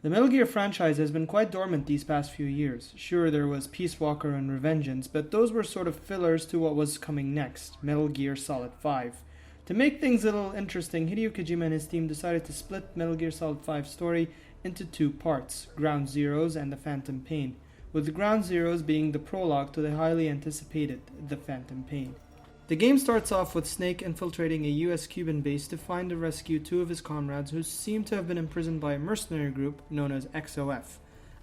The Metal Gear franchise has been quite dormant these past few years. Sure, there was Peace Walker and Revengeance, but those were sort of fillers to what was coming next, Metal Gear Solid 5. To make things a little interesting, Hideo Kojima and his team decided to split Metal Gear Solid 5's story into two parts, Ground Zeroes and The Phantom Pain, with Ground Zeroes being the prologue to the highly anticipated The Phantom Pain. The game starts off with Snake infiltrating a US-Cuban base to find and rescue two of his comrades who seem to have been imprisoned by a mercenary group known as XOF.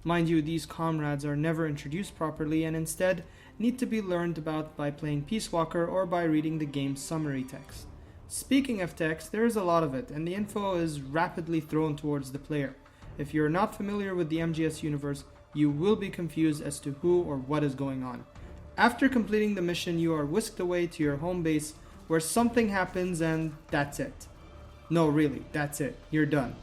Mind you, these comrades are never introduced properly and instead need to be learned about by playing Peace Walker or by reading the game's summary text. Speaking of text, there is a lot of it, and the info is rapidly thrown towards the player. If you're not familiar with the MGS universe, you will be confused as to who or what is going on. After completing the mission, you are whisked away to your home base where something happens and that's it. No, really, that's it. You're done.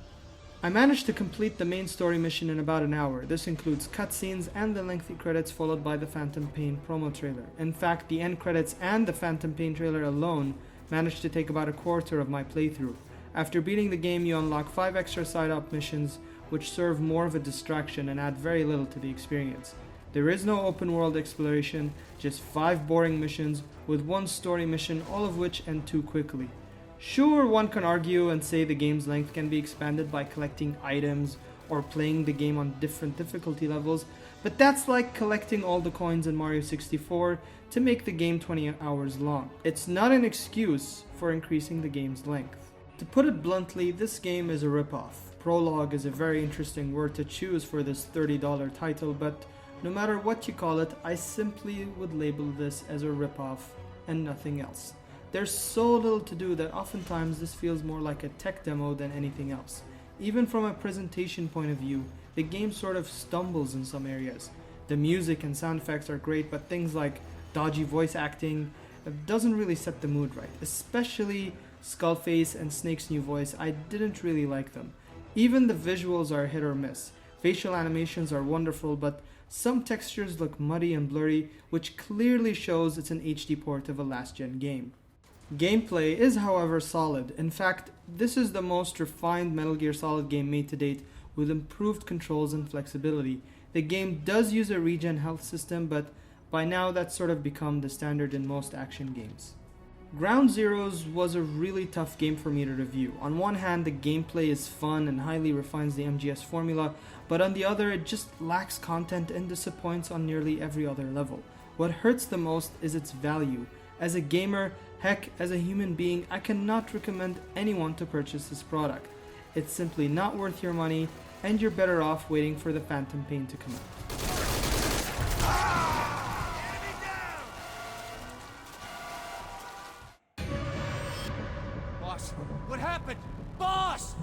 I managed to complete the main story mission in about an hour. This includes cutscenes and the lengthy credits followed by the Phantom Pain promo trailer. In fact, the end credits and the Phantom Pain trailer alone managed to take about a quarter of my playthrough. After beating the game, you unlock 5 extra side-up missions which serve more of a distraction and add very little to the experience. There is no open world exploration, just 5 boring missions with 1 story mission, all of which end too quickly. Sure, one can argue and say the game's length can be expanded by collecting items or playing the game on different difficulty levels, but that's like collecting all the coins in Mario 64 to make the game 20 hours long. It's not an excuse for increasing the game's length. To put it bluntly, this game is a ripoff. Prologue is a very interesting word to choose for this $30 title, but no matter what you call it, I simply would label this as a ripoff and nothing else. There's so little to do that oftentimes this feels more like a tech demo than anything else. Even from a presentation point of view, the game sort of stumbles in some areas. The music and sound effects are great, but things like dodgy voice acting doesn't really set the mood right. Especially Skullface and Snake's new voice, I didn't really like them. Even the visuals are hit or miss. Facial animations are wonderful, but some textures look muddy and blurry, which clearly shows it's an HD port of a last-gen game. Gameplay is, however, solid. In fact, this is the most refined Metal Gear Solid game made to date, with improved controls and flexibility. The game does use a regen health system, but by now that's sort of become the standard in most action games. Ground Zeroes was a really tough game for me to review. On one hand, the gameplay is fun and highly refines the MGS formula, but on the other, it just lacks content and disappoints on nearly every other level. What hurts the most is its value. As a gamer, heck, as a human being, I cannot recommend anyone to purchase this product. It's simply not worth your money, and you're better off waiting for the Phantom Pain to come out. Boss, what happened? Boss!